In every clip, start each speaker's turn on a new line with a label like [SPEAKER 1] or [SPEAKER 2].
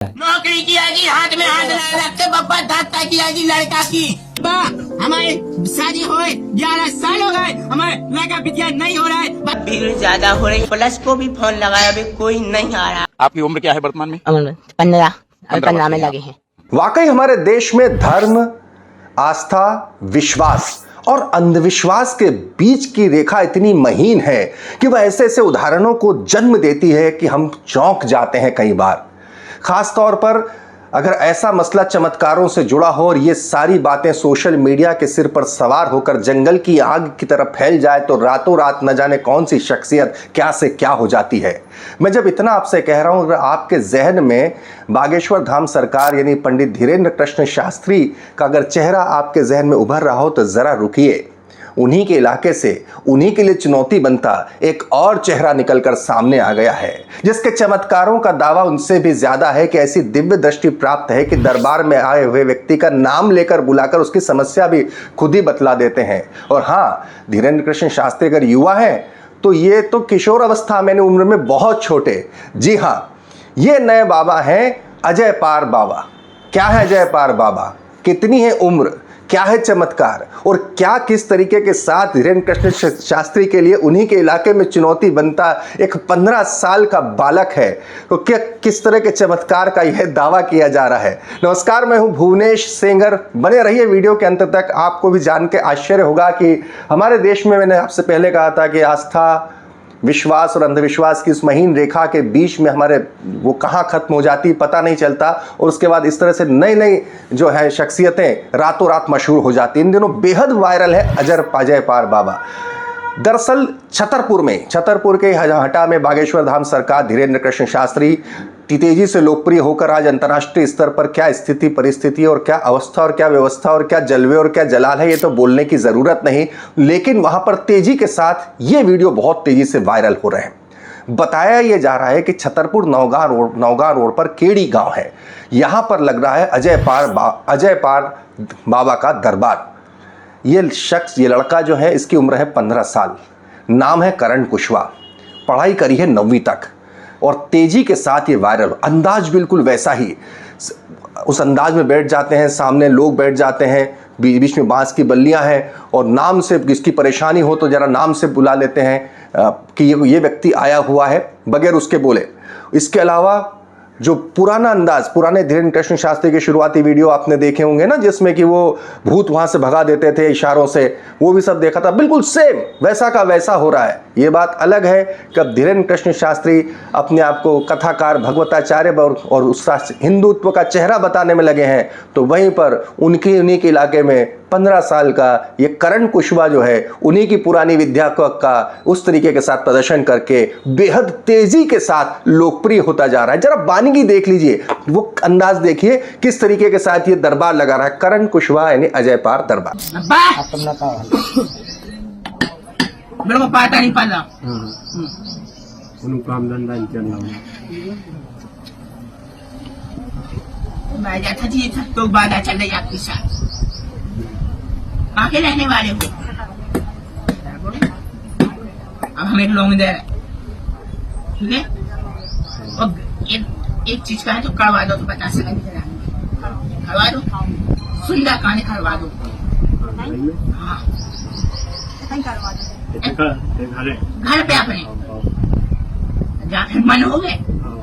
[SPEAKER 1] नौकरी किया जी, हाथ में हाथ रख के बब्बर धत्ता किया जी लड़का की। हमारे शादी हो 11 साल हो गए, हमारे लड़का बिटिया नहीं हो रहा है। भीड़ ज्यादा हो रही, प्लस को भी फोन लगाया, अभी कोई नहीं आ रहा।
[SPEAKER 2] आपकी उम्र क्या है वर्तमान में?
[SPEAKER 3] 15 में लगे हैं।
[SPEAKER 4] वाकई हमारे देश में धर्म, आस्था, विश्वास और अंधविश्वास के बीच की रेखा इतनी महीन है कि वह ऐसे ऐसे उदाहरणों को जन्म देती है कि हम चौंक जाते हैं कई बार। खास तौर पर अगर ऐसा मसला चमत्कारों से जुड़ा हो और ये सारी बातें सोशल मीडिया के सिर पर सवार होकर जंगल की आग की तरफ फैल जाए तो रातों रात न जाने कौन सी शख्सियत क्या से क्या हो जाती है। मैं जब इतना आपसे कह रहा हूं, अगर आपके जहन में बागेश्वर धाम सरकार यानी पंडित धीरेन्द्र कृष्ण शास्त्री का अगर चेहरा आपके जहन में उभर रहा हो तो जरा रुकिए। उन्हीं के इलाके से उन्हीं के लिए चुनौती बनता एक और चेहरा निकलकर सामने आ गया है, जिसके चमत्कारों का दावा उनसे भी ज्यादा है कि ऐसी दिव्य दृष्टि प्राप्त है कि दरबार में आए हुए व्यक्ति का नाम लेकर बुलाकर उसकी समस्या भी खुद ही बतला देते हैं। और हाँ, धीरेन्द्र कृष्ण शास्त्री अगर युवा हैं तो ये तो किशोर अवस्था में उम्र में बहुत छोटे। जी हाँ, ये नए बाबा हैं अजय पार बाबा। क्या है अजय पार बाबा, कितनी है उम्र, क्या है चमत्कार और क्या किस तरीके के साथ धीरेन्द्र कृष्ण शास्त्री के लिए उन्हीं के इलाके में चुनौती बनता एक 15 साल का बालक है, तो क्या किस तरह के चमत्कार का यह दावा किया जा रहा है। नमस्कार, मैं हूं भुवनेश सेंगर। बने रहिए वीडियो के अंत तक। आपको भी जान के आश्चर्य होगा कि हमारे देश में, मैंने आपसे पहले कहा था कि आस्था, विश्वास और अंधविश्वास की इस महीन रेखा के बीच में हमारे वो कहाँ खत्म हो जाती पता नहीं चलता, और उसके बाद इस तरह से नई नई जो है शख्सियतें रातों रात मशहूर हो जाती। इन दिनों बेहद वायरल है अजय पार बाबा। दरअसल छतरपुर के हटा में बागेश्वर धाम सरकार धीरेन्द्र कृष्ण शास्त्री तेजी से लोकप्रिय होकर आज अंतर्राष्ट्रीय स्तर पर क्या स्थिति परिस्थिति और क्या अवस्था और क्या व्यवस्था और क्या जलवे और क्या जलाल है, ये तो बोलने की जरूरत नहीं, लेकिन वहां पर तेजी के साथ ये वीडियो बहुत तेजी से वायरल हो रहे हैं। बताया ये जा रहा है कि छतरपुर नौगांव रोड पर केड़ी गांव है, यहां पर लग रहा है अजय पार बाबा का दरबार। ये लड़का जो है, इसकी उम्र है 15 साल, नाम है करण कुशवाहा, पढ़ाई करी है 9वीं तक, और तेजी के साथ ये वायरल। अंदाज बिल्कुल वैसा ही, उस अंदाज में बैठ जाते हैं, सामने लोग बैठ जाते हैं, बीच में बांस की बल्लियां हैं, और नाम से किसकी परेशानी हो तो जरा नाम से बुला लेते हैं कि ये व्यक्ति आया हुआ है, बगैर उसके बोले। इसके अलावा जो पुराने धीरेन्द्र कृष्ण शास्त्री के शुरुआती वीडियो आपने देखे होंगे ना, जिसमें कि वो भूत वहां से भगा देते थे इशारों से, वो भी सब देखा था। बिल्कुल सेम वैसा का वैसा हो रहा है। ये बात अलग है कि अब धीरेन्द्र कृष्ण शास्त्री अपने आप को कथाकार, भगवताचार्य और उस हिंदुत्व का चेहरा बताने में लगे हैं, तो वहीं पर उन्हीं के इलाके में 15 साल का ये करण कुशवाहा जो है, उन्हीं की पुरानी विद्या का उस तरीके के साथ प्रदर्शन करके बेहद तेजी के साथ लोकप्रिय होता जा रहा है। जरा बानीगी देख लीजिए, वो अंदाज देखिए किस तरीके के साथ ये दरबार लगा रहा है, करण कुशवाहा यानी अजय पार दरबार।
[SPEAKER 5] काम धंधा
[SPEAKER 1] तो बाधा चल रही आपके साथ, आके रहने वाले हो। अब हम एक लोग दे रहे, ठीक है, और एक चीज का है तो करवा दो, तो 50 सेकंड करवा दो, सुंदर कहानी करवा दो। हाँ, घर पे अपने जाकर मन हो गए,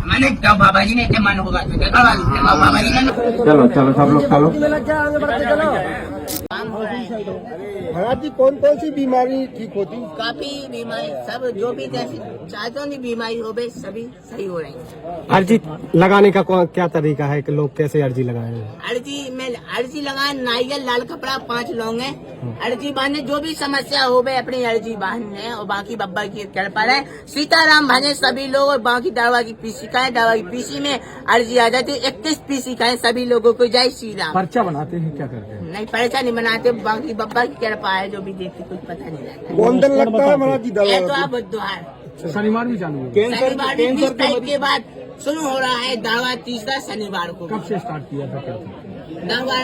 [SPEAKER 1] मैंने कहा बाबा जी ने इतने मन होगा तो करवा दो। बाबा जी ने
[SPEAKER 5] चलो सब लोग चलो। महाराज जी, कौन कौन सी बीमारी ठीक होती?
[SPEAKER 1] काफी बीमारी, सब जो भी चाहतों की बीमारी हो गई सभी सही हो रही है।
[SPEAKER 5] अर्जी लगाने का क्या तरीका है कि लोग कैसे अर्जी लगाए?
[SPEAKER 1] अर्जी लगाए, नारियल लाल कपड़ा 5 लोग हैं, अर्जी बांधने, जो भी समस्या हो गए अपनी अर्जी बांधने, और बाकी बब्बा की कृपा है, सीताराम भजे सभी लोग, और बाकी दवा की पीसी का है, दवा की पीसी में अर्जी आ जाती है। 31 पीसी का है, सभी लोगों को जय श्री राम।
[SPEAKER 5] पर्चा बनाते हैं, क्या करते हैं?
[SPEAKER 1] नहीं, पर्चा नहीं बनाते, बाकी बब्बा की कृपा है, जो भी देखते कुछ पता नहीं लगता।
[SPEAKER 5] कौन दिन लगता है महाराज जी दवा?
[SPEAKER 1] तो आप बुधवार
[SPEAKER 5] शनिवार भी चालू है?
[SPEAKER 1] शनिवार 20 तारीख के बाद शुरू हो रहा है दावा तीसरा शनिवार को।
[SPEAKER 5] कब से स्टार्ट किया था, क्या था?
[SPEAKER 1] दावा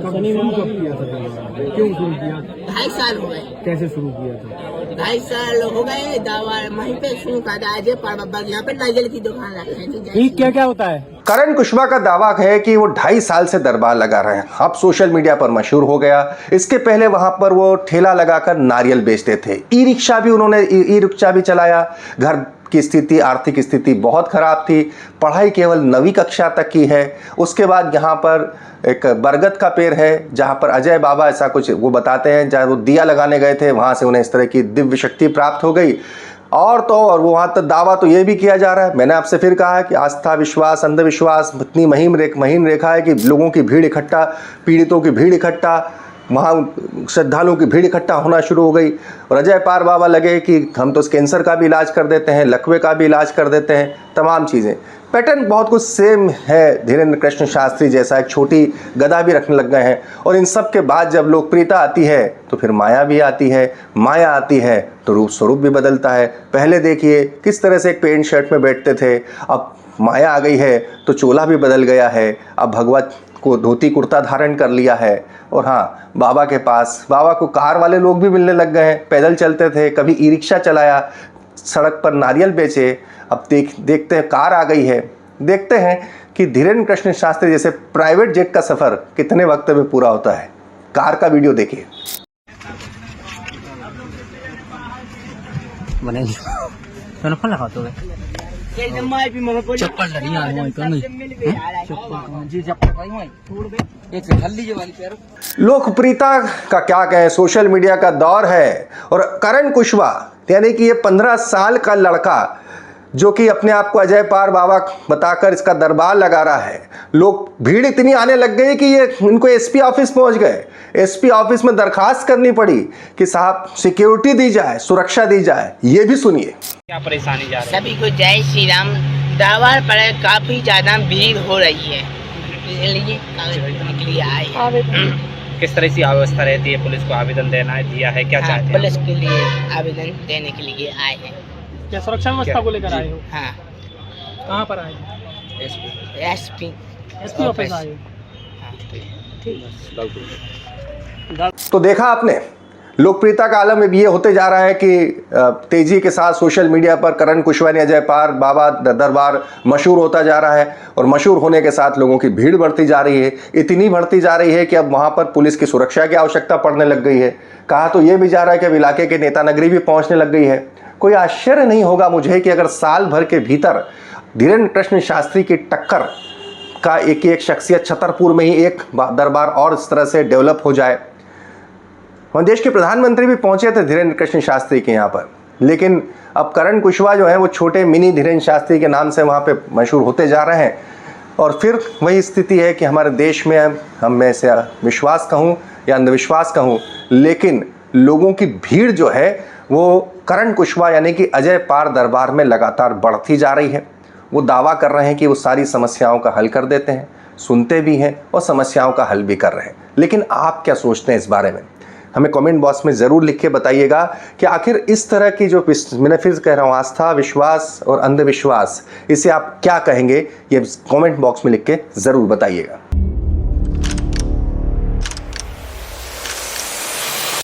[SPEAKER 5] कब किया था दावा? क्यों शुरू किया?
[SPEAKER 1] 2.5 साल हो गए।
[SPEAKER 5] कैसे शुरू किया था?
[SPEAKER 1] 2.5 साल हो गए दावा वहीं पे शुरू करा था। अजय पार बाबा यहाँ पे नारियल की दुकान रखे हैं।
[SPEAKER 5] क्या क्या होता है?
[SPEAKER 4] करण कुशवाहा का दावा है कि वो 2.5 साल से दरबार लगा रहे हैं। अब सोशल मीडिया पर मशहूर हो गया। इसके पहले वहां पर वो ठेला लगाकर नारियल बेचते थे। ई रिक्शा भी उन्होंने ई रिक्शा भी चलाया। घर की स्थिति, आर्थिक स्थिति बहुत खराब थी। पढ़ाई केवल 9वीं कक्षा तक की है। उसके बाद यहाँ पर एक बरगद का पेड़ है जहाँ पर अजय बाबा ऐसा कुछ वो बताते हैं, जहाँ वो दिया लगाने गए थे, वहाँ से उन्हें इस तरह की दिव्य शक्ति प्राप्त हो गई। और तो और वो वहाँ तक दावा तो ये भी किया जा रहा है, मैंने आपसे फिर कहा है कि आस्था, विश्वास, अंधविश्वास इतनी महीन रेखा है कि लोगों की भीड़ इकट्ठा, पीड़ितों की भीड़ इकट्ठा, वहाँ श्रद्धालुओं की भीड़ इकट्ठा होना शुरू हो गई। और अजय पार बाबा लगे कि हम तो कैंसर का भी इलाज कर देते हैं, लकवे का भी इलाज कर देते हैं, तमाम चीज़ें। पैटर्न बहुत कुछ सेम है। धीरेन्द्र कृष्ण शास्त्री जैसा एक छोटी गदा भी रखने लग गए हैं। और इन सब के बाद जब लोकप्रियता आती है तो फिर माया भी आती है। माया आती है तो रूप स्वरूप भी बदलता है। पहले देखिए किस तरह से एक पेंट शर्ट में बैठते थे, अब माया आ गई है तो चोला भी बदल गया है। अब भगवत को धोती कुर्ता धारण कर लिया है। और हाँ, बाबा के पास बाबा को कार वाले लोग भी मिलने लग गए हैं। पैदल चलते थे, कभी ई रिक्शा चलाया, सड़क पर नारियल बेचे, अब देखते हैं कार आ गई है। देखते हैं कि धीरेन्द्र कृष्ण शास्त्री जैसे प्राइवेट जेट का सफ़र कितने वक्त में पूरा होता है। कार का वीडियो देखिए। लोकप्रियता का क्या कहें, सोशल मीडिया का दौर है। और करण कुशवाहा यानी कि ये 15 साल का लड़का जो कि अपने आप को अजय पार बाबा बताकर इसका दरबार लगा रहा है, लोग भीड़ इतनी आने लग गई कि ये इनको एसपी ऑफिस पहुंच गए। एसपी ऑफिस में दरखास्त करनी पड़ी कि साहब सिक्योरिटी दी जाए, सुरक्षा दी जाए। ये भी सुनिए।
[SPEAKER 2] क्या परेशानी जा रही है?
[SPEAKER 1] सभी को जय श्री राम। दावा पर काफी ज्यादा भीड़ हो रही है, इसलिए कागज के लिए आए हैं।
[SPEAKER 2] किस तरह की व्यवस्था रहती है? पुलिस को आवेदन देना है, दिया है, क्या चाहते हैं?
[SPEAKER 1] पुलिस के लिए आवेदन देने के लिए आए हैं।
[SPEAKER 5] क्या सुरक्षा व्यवस्था को लेकर आए हो?
[SPEAKER 1] हाँ।
[SPEAKER 5] कहाँ पर आए?
[SPEAKER 1] एसपी
[SPEAKER 5] ऑफिस आए हो?
[SPEAKER 4] तो देखा आपने, लोकप्रियता का आलम ये होते जा रहा है कि तेजी के साथ सोशल मीडिया पर करण कुशवाहा ने अजय पार बाबा दरबार मशहूर होता जा रहा है। और मशहूर होने के साथ लोगों की भीड़ बढ़ती जा रही है। इतनी बढ़ती जा रही है कि अब वहाँ पर पुलिस की सुरक्षा की आवश्यकता पड़ने लग गई है। कहा तो ये भी जा रहा है कि अब इलाके के नेता नगरी भी पहुँचने लग गई है। कोई आश्चर्य नहीं होगा मुझे कि अगर साल भर के भीतर धीरेन्द्र कृष्ण शास्त्री की टक्कर का एक शख्सियत छतरपुर में ही एक दरबार और इस तरह से डेवलप हो जाए। और देश के प्रधानमंत्री भी पहुंचे थे धीरेन्द्र कृष्ण शास्त्री के यहाँ पर, लेकिन अब करण कुशवाहा जो है वो छोटे मिनी धीरेन्द्र शास्त्री के नाम से वहाँ पे मशहूर होते जा रहे हैं। और फिर वही स्थिति है कि हमारे देश में हम में से विश्वास कहूँ या अंधविश्वास कहूँ, लेकिन लोगों की भीड़ जो है वो करण कुशवाहा यानी कि अजय पार दरबार में लगातार बढ़ती जा रही है। वो दावा कर रहे हैं कि वो सारी समस्याओं का हल कर देते हैं, सुनते भी हैं और समस्याओं का हल भी कर रहे हैं। लेकिन आप क्या सोचते हैं इस बारे में? हमें कमेंट बॉक्स में ज़रूर लिख के बताइएगा कि आखिर इस तरह की जो मैं फिर कह रहा हूँ आस्था, विश्वास और अंधविश्वास, इसे आप क्या कहेंगे? ये कमेंट बॉक्स में लिख के ज़रूर बताइएगा।